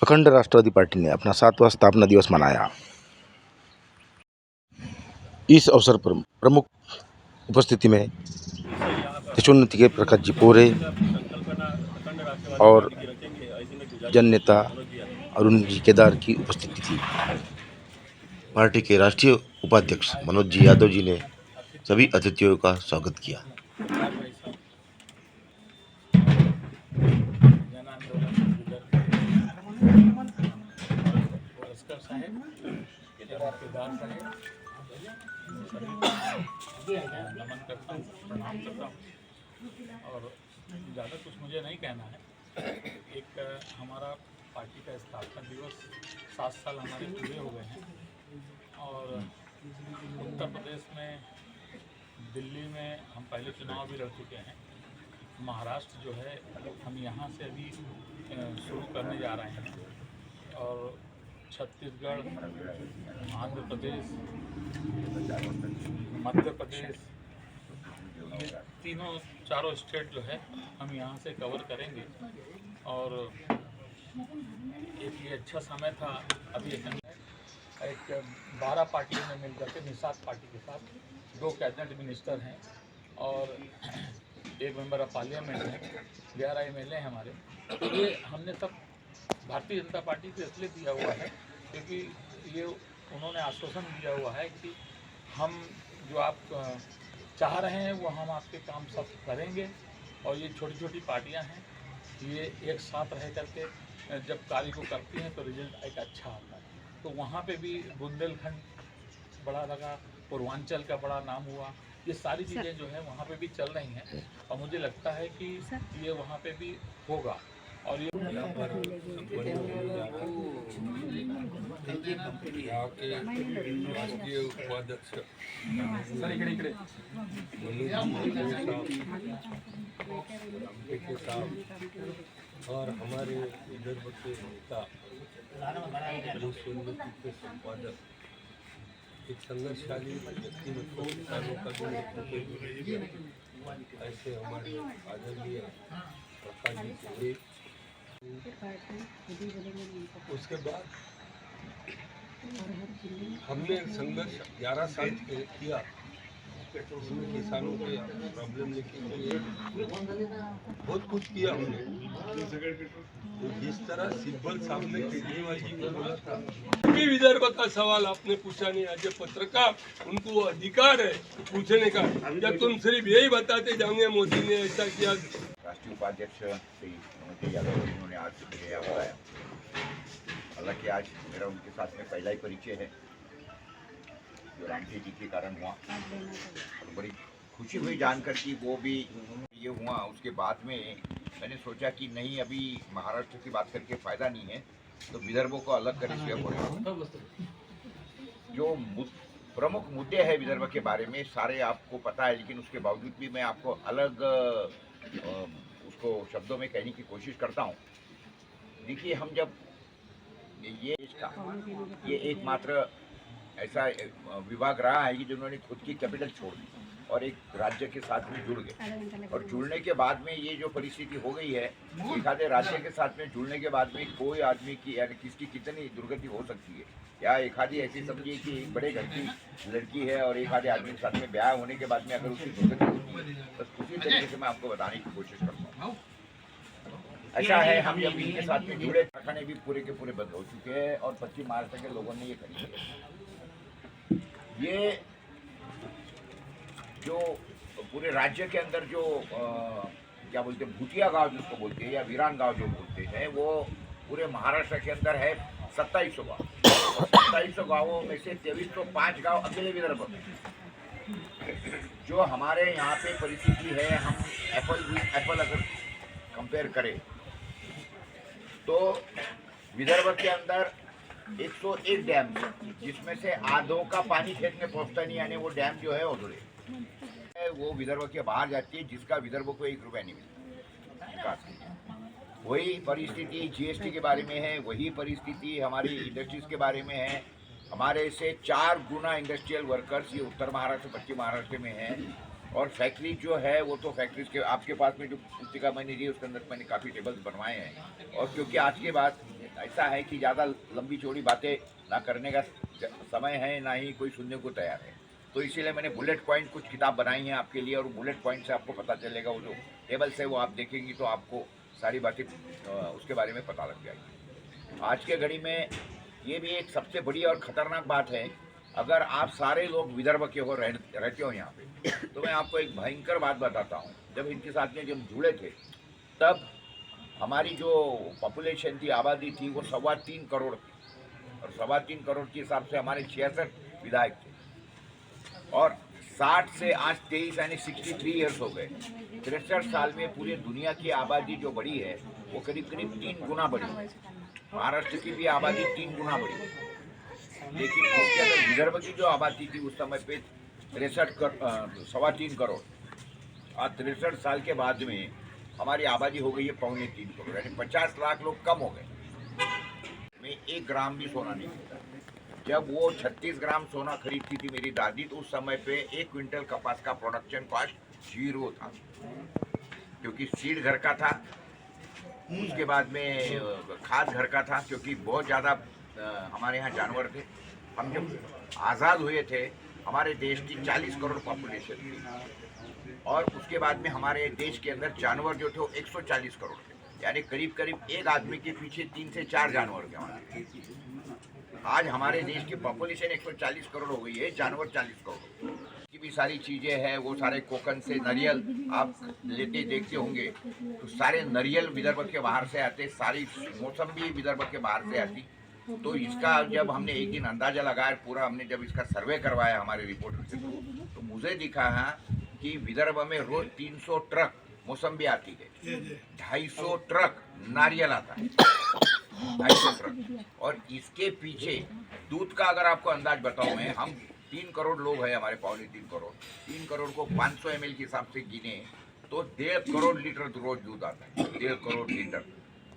अखंड राष्ट्रवादी पार्टी ने अपना 7वां स्थापना दिवस मनाया। इस अवसर पर प्रमुख उपस्थिति में यशोन्नति के प्रकाश जी पोरे और जन नेता अरुण जी केदार की उपस्थिति थी। पार्टी के राष्ट्रीय उपाध्यक्ष मनोज जी यादव जी ने सभी अतिथियों का स्वागत किया। नमन करता हूँ, प्रणाम करता हूँ और ज़्यादा कुछ मुझे नहीं कहना है। एक हमारा पार्टी का स्थापना दिवस 7 साल हमारे पूरे हो गए हैं और उत्तर प्रदेश में, दिल्ली में हम पहले चुनाव भी लड़ चुके हैं। महाराष्ट्र जो है हम यहाँ से अभी शुरू करने जा रहे हैं और छत्तीसगढ़, आंध्र प्रदेश, मध्य प्रदेश, ये चारों स्टेट जो है हम यहाँ से कवर करेंगे। और एक ये अच्छा समय था। अभी एक 12 पार्टियों में मिल करके निषाद पार्टी के साथ 2 कैबिनेट मिनिस्टर हैं और 1 मेंबर ऑफ पार्लियामेंट है, 11 MLA हैं हमारे। तो ये हमने सब भारतीय जनता पार्टी को इसलिए दिया हुआ है क्योंकि ये उन्होंने आश्वासन दिया हुआ है कि हम जो आप चाह रहे हैं वो हम आपके काम सब करेंगे। और ये छोटी छोटी पार्टियां हैं, ये एक साथ रह करके जब कार्य को करती हैं तो रिजल्ट एक अच्छा आता है। तो वहाँ पे भी बुंदेलखंड बड़ा लगा, पूर्वांचल का बड़ा नाम हुआ। ये सारी चीज़ें जो है वहाँ पे भी चल रही हैं और मुझे लगता है कि ये वहाँ पे भी होगा। और ये यहाँ के राष्ट्रीय उपाध्यक्ष साहब और हमारे विदर्भ के नेता के संपादक, एक संघर्षशाली व्यक्तित्व, किसानों का जो नेतृत्व, ऐसे हमारे आदरणीय प्रकाश जी पोरे। उसके बाद हमने संघर्ष 11 साल किया, उसमें किसानों के प्रॉब्लम लेके बहुत कुछ किया हमने। तो जिस तरह सिब्बल साहब ने केजरीवाल जी को बोला था कि विदर्भ का सवाल आपने पूछा नहीं, आज पत्रकार उनको वो अधिकार है पूछने का, जब तुम सिर्फ यही बताते जाओगे मोदी ने ऐसा किया। राष्ट्रीय उपाध्यक्ष श्री मनोज यादव उन्होंने आज मुझे यह बताया। हालांकि आज मेरा उनके साथ में पहला ही परिचय है जो रामजी जी के कारण हुआ और बड़ी खुशी हुई जानकर कि वो भी ये हुआ। उसके बाद में मैंने सोचा कि नहीं, अभी महाराष्ट्र की बात करके फ़ायदा नहीं है, तो विदर्भों को अलग कर इसलिए बोले। जो प्रमुख मुद्दे हैं विदर्भ के बारे में सारे आपको पता है, लेकिन उसके बावजूद भी मैं आपको अलग उसको शब्दों में कहने की कोशिश करता हूँ। देखिए, हम जब ये एकमात्र ऐसा विभाग रहा है कि जिन्होंने खुद की कैपिटल छोड़ दी और एक राज्य के साथ में जुड़ गए, और जुड़ने के बाद में ये जो परिस्थिति हो गई है, एक आधे राज्य के साथ में जुड़ने के बाद में कोई आदमी की यानी किसकी कितनी दुर्गति हो सकती है, या एक आधी ऐसी समझिए कि एक बड़े घर की लड़की है और एक आधे आदमी के साथ में ब्याह होने के बाद में अगर उसकी दुर्गति होती है, बस उसी तरीके से मैं आपको बताने की कोशिश करता हूँ। ऐसा है, हम जब इनके साथ में जुड़े, कारखाने भी पूरे के पूरे बंद हो चुके हैं और पश्चिम महाराष्ट्र के लोगों ने ये खरीदे। ये जो पूरे राज्य के अंदर जो क्या बोलते हैं, भूतिया गांव जिसको बोलते हैं या वीरान गांव जो बोलते हैं, वो पूरे महाराष्ट्र के अंदर है 2700 गाँव। 2700 गाँवों में से 2305 गाँव अकेले विदर्भ में। जो हमारे यहाँ पे परिस्थिति है, हम एप्पल अगर कंपेयर करें तो विदर्भ के अंदर 101 डैम, जिसमें से आधों का पानी खेत में पहुँचता नहीं, यानी वो डैम जो है अधूरे, वो विदर्भ के बाहर जाती है, जिसका विदर्भ को 1 रुपया नहीं मिलता। वही परिस्थिति जीएसटी के बारे में है, वही परिस्थिति हमारी इंडस्ट्रीज के बारे में है। हमारे से 4 गुना इंडस्ट्रियल वर्कर्स ये उत्तर महाराष्ट्र पश्चिम महाराष्ट्र में हैं और फैक्ट्री जो है वो तो फैक्ट्रीज के आपके पास में जो पुस्तिका मैंने दी उसके अंदर मैंने काफ़ी टेबल्स बनवाए हैं। और क्योंकि आज के बाद ऐसा है कि ज़्यादा लंबी चौड़ी बातें ना करने का समय है, ना ही कोई सुनने को तैयार है, तो इसीलिए मैंने बुलेट पॉइंट कुछ किताब बनाई हैं आपके लिए, और बुलेट पॉइंट से आपको पता चलेगा। वो जो टेबल्स है वो आप देखेंगी तो आपको सारी बातें उसके बारे में पता लग जाएगी। आज के घड़ी में ये भी एक सबसे बड़ी और ख़तरनाक बात है, अगर आप सारे लोग विदर्भ के हो रहते हो यहाँ पे, तो मैं आपको एक भयंकर बात बताता हूँ। जब इनके साथ में जब जुड़े थे तब हमारी जो पॉपुलेशन थी, आबादी थी, वो 3.25 करोड़ थी, और 3.25 करोड़ के हिसाब से हमारे 66 विधायक थे, और 60 से आज 23 यानी 63 ईयर्स हो गए। 63 साल में पूरी दुनिया की आबादी जो बढ़ी है वो करीब करीब 3 गुना बढ़ी। महाराष्ट्र की भी आबादी 3 गुना बढ़ी, लेकिन उसके अंदर विदर्भ की जो आबादी थी उस समय पे 3.25 करोड़। आज 63 साल के बाद में हमारी आबादी हो गई है 2.25 करोड़, यानी 50 लाख लोग कम हो गए। में 1 ग्राम भी सोना नहीं मिलता। जब वो 36 ग्राम सोना खरीदती थी मेरी दादी, तो उस समय पे 1 क्विंटल कपास का प्रोडक्शन कॉस्ट 0 था, क्योंकि सीड घर का था, उसके बाद में खाद घर का था, क्योंकि बहुत ज़्यादा हमारे यहाँ जानवर थे। हम जब आज़ाद हुए थे हमारे देश की 40 करोड़ पॉपुलेशन थी, और उसके बाद में हमारे देश के अंदर जानवर जो थे वो 140 करोड़ थे, यानी करीब करीब एक आदमी के पीछे 3 से 4 जानवर थे हमारे। आज हमारे देश की पॉपुलेशन 140 करोड़ हो गई है, जानवर 40 करोड़ की भी सारी चीज़ें हैं। वो सारे कोकन से नारियल आप लेते देखते होंगे, तो सारे नारियल विदर्भ के बाहर से आते, सारी मौसम्बी विदर्भ के बाहर से आती। तो इसका जब हमने एक दिन अंदाज़ा लगाया, पूरा हमने जब इसका सर्वे करवाया हमारे रिपोर्टर से, तो मुझे दिखा है कि विदर्भ में रोज़ 300 ट्रक मौसम्बी आती है, 250 ट्रक नारियल आता है, 250 ट्रक। और इसके पीछे दूध का अगर आपको अंदाज बताऊं मैं, हम 3 करोड़ लोग हैं हमारे, 3.25 करोड़, 3 करोड़ को 500 ml के हिसाब से गिने तो 1.5 करोड़ लीटर रोज दूध आता है, 1.5 करोड़ लीटर।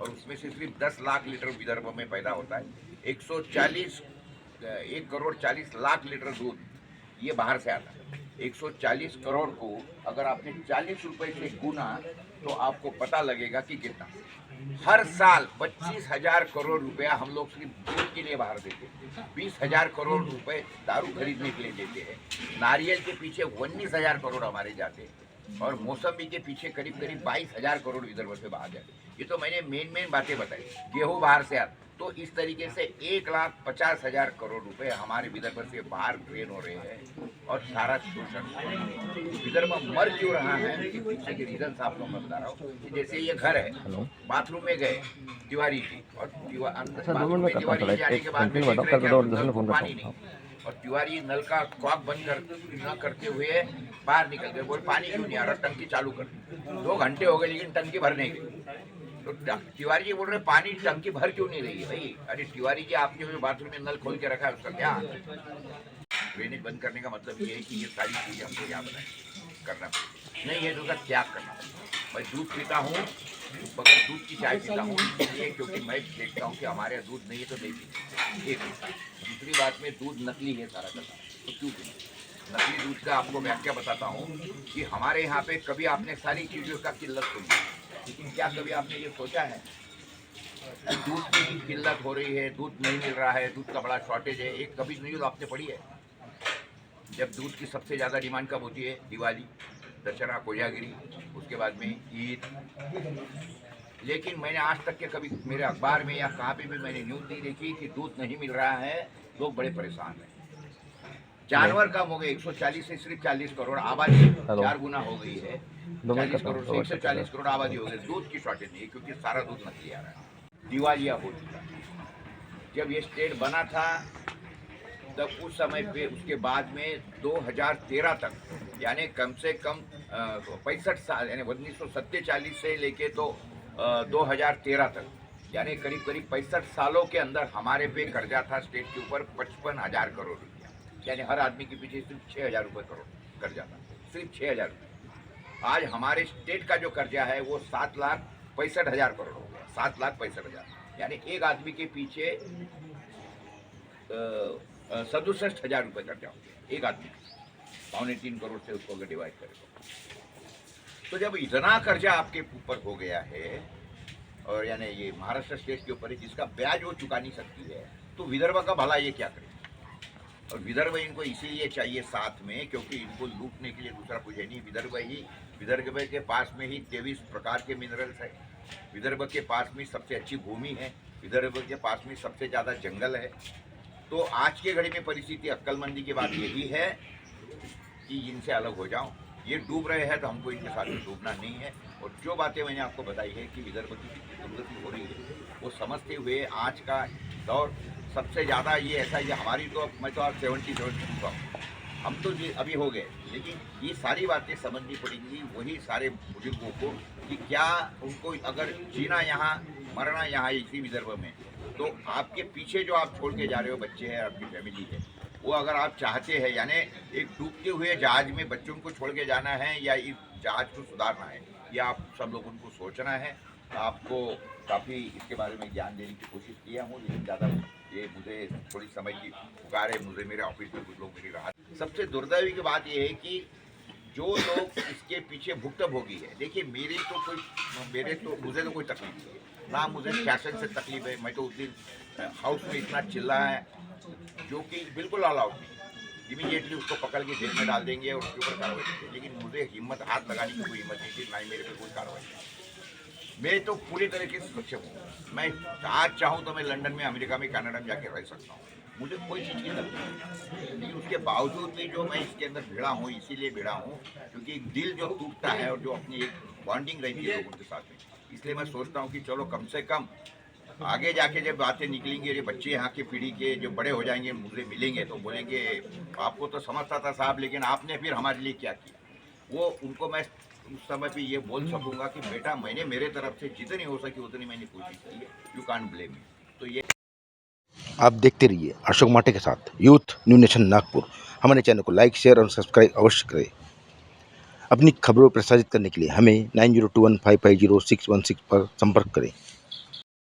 और उसमें से सिर्फ 10 लाख लीटर विदर्भ में पैदा होता है। 1 करोड़ 40 लाख लीटर दूध ये बाहर से आता है। 140 करोड़ को अगर आपने 40 रुपए से गुना तो आपको पता लगेगा कि कितना। हर साल 25,000 करोड़ रुपया हम लोग सिर्फ दूध के लिए बाहर देते हैं, 20,000 करोड़ रुपए दारू खरीदने के लिए देते हैं, नारियल के पीछे 19,000 करोड़ हमारे जाते हैं, और मौसम्बी के पीछे करीब करीब 22,000 करोड़ विदर्भ से बाहर जाते हैं। ये तो मैंने मेन बातें बताई। गेहूँ बाहर से आता, तो इस तरीके से 1,50,000 करोड़ रुपए हमारे विदर्भ से बाहर ट्रेन हो रहे हैं, और सारा शोषण। विदर्भ मर क्यों रहा है इसके पीछे के रीजन आपको मैं बता रहा हूँ। कि जैसे ये घर है, बाथरूम में गए तिवारी जी, और बाथरूम में तिवारी जाने के बाद पानी नहीं, और तिवारी नल का कॉक बंद न करते हुए बाहर निकल गए, बोले पानी क्यों नहीं आ रहा, टंकी चालू कर दी। 2 घंटे हो गए लेकिन टंकी भर नहीं गई। तो तिवारी जी बोल रहे पानी टंकी भर क्यों नहीं रही है भाई? अरे तिवारी जी, आपने जो बाथरूम में नल खोल के रखा है उसका क्या? ड्रेनेज बंद करने का मतलब ये है कि ये सारी चीज़ें हमको यहाँ बनाए करना नहीं है, तो उसका त्याग करना। मैं दूध पीता हूँ, बगैर दूध की चाय पीता हूँ, इसलिए क्योंकि मैं देखता हूँ कि हमारे यहाँ दूध नहीं है तो नहीं पीते। एक दूसरी बात में दूध नकली है सारा का सारा, तो क्यों पीते? नकली दूध का आपको व्याख्या बताता हूँ कि हमारे यहाँ पे कभी आपने सारी चीज़ों का किल्लत सुनी, लेकिन क्या कभी आपने ये सोचा है दूध की किल्लत हो रही है, दूध नहीं मिल रहा है, दूध का बड़ा शॉर्टेज है? एक कभी न्यूज़ आपने पढ़ी है? जब दूध की सबसे ज़्यादा डिमांड कब होती है? दिवाली, दशहरा, कोजागिरी, उसके बाद में ईद। लेकिन मैंने आज तक के कभी मेरे अखबार में या कहाँ पे भी मैंने न्यूज़ नहीं देखी कि दूध नहीं मिल रहा है, लोग बड़े परेशान हैं। जानवर कम हो गए, 140 से सिर्फ 40 करोड़, आबादी 4 गुना हो गई है। 40 करोड़ से 140 करोड़ आबादी हो गई, दूध की शॉर्टेज नहीं है क्योंकि सारा दूध नकली आ रहा है। दिवालिया हो चुका। जब ये स्टेट बना था तब उस समय पे, उसके बाद में 2013 तक, यानी कम से कम 65 साल, यानी 1947 से लेके तो 2013 तक, यानी करीब करीब 65 सालों के अंदर हमारे पे कर्जा था स्टेट के ऊपर 55,000 करोड़ रुपया, यानी हर आदमी के पीछे सिर्फ 6,000 रुपये करोड़ कर्जा था, सिर्फ 6,000 रुपये। आज हमारे स्टेट का जो कर्जा है वो 7,65,000 करोड़ हो गया, 7,65,000, यानी एक आदमी के पीछे 67,000 रुपये कर्जा हो गया, एक आदमी। 2.25 करोड़ से उसको अगर डिवाइड करें तो जब इतना कर्जा आपके ऊपर हो गया है, और यानी ये महाराष्ट्र स्टेट के ऊपर है जिसका ब्याज वो चुका नहीं सकती है, तो विदर्भ का भला ये क्या करे। और विदर्भ इनको इसीलिए चाहिए साथ में क्योंकि इनको लूटने के लिए दूसरा कुछ है नहीं। विदर्भ के पास में ही 23 प्रकार के मिनरल्स है, विदर्भ के पास में सबसे अच्छी भूमि है, विदर्भ के पास में सबसे ज़्यादा जंगल है। तो आज के घड़ी में परिस्थिति अक्लमंदी की बात यही है कि इनसे अलग हो जाओ। ये डूब रहे हैं तो हमको इनके साथ में डूबना नहीं है। और जो बातें मैंने आपको बताई है कि विदर्भ की कितनी दुर्गति हो रही है, वो समझते हुए आज का दौर सबसे ज़्यादा ये ऐसा है। हमारी तो मैं तो आज 70 हूँ, हम तो अभी हो गए, लेकिन ये सारी बातें समझनी पड़ेंगी वही सारे बुजुर्गों को कि क्या उनको अगर जीना यहाँ मरना यहाँ इसी विदर्भ में, तो आपके पीछे जो आप छोड़ के जा रहे हो बच्चे हैं, आपकी फैमिली है, वो अगर आप चाहते हैं यानी एक डूबते हुए जहाज में बच्चों को छोड़ के जाना है या इस जहाज को सुधारना है, या आप सब लोगों को सोचना है। आपको काफ़ी इसके बारे में ज्ञान देने की कोशिश किया हूँ, लेकिन ज़्यादा ये मुझे थोड़ी समय की पुकार है, मुझे मेरे ऑफिस में कुछ लोग मेरी राहत। सबसे दुर्दैवी की बात यह है कि जो लोग इसके पीछे भुक्तभोगी है, देखिए मुझे तो कोई तकलीफ नहीं है ना, मुझे शासन से तकलीफ है। मैं तो उस दिन हाउस में इतना चिल्लाया है जो कि बिल्कुल अलाउड नहीं, इमीडिएटली उसको पकड़ के जेल में डाल देंगे और उसके ऊपर कार्रवाई करेंगे। लेकिन मुझे हिम्मत हाथ लगाने की कोई हिम्मत नहीं थी, ना ही मेरे पे कोई कार्रवाई नहीं। मैं तो पूरी तरीके से सक्षम हूँ। मैं आज चाहूँ तो मैं लंदन में, अमेरिका में, कनाडा में जाके रह सकता हूँ, मुझे कोई चीज़ की तकलीफ नहीं। लेकिन उसके बावजूद भी जो मैं इसके अंदर भिड़ा हूँ, इसीलिए भिड़ा हूँ क्योंकि दिल जो टूटता है और जो अपनी एक बॉन्डिंग रहती है लोगों के साथ में, इसलिए मैं सोचता हूँ कि चलो कम से कम आगे जाके जब बातें निकलेंगी, ये बच्चे यहाँ की पीढ़ी के जो बड़े हो जाएंगे मुझे मिलेंगे तो बोलेंगे आपको तो समझता था साहब, लेकिन आपने फिर हमारे लिए क्या किया। वो उनको मैं उस समय पे ये बोल सकूँगा कि बेटा मैंने मेरे तरफ से जितनी हो सकी उतनी मैंने कोशिश की है, यू कांट ब्लेम मी। तो ये आप देखते रहिए अशोक माटे के साथ यूथ न्यू नेशन नागपुर। हमारे चैनल को लाइक, शेयर और सब्सक्राइब अवश्य करें। अपनी खबरों प्रसारित करने के लिए हमें 9021550616 पर संपर्क करें।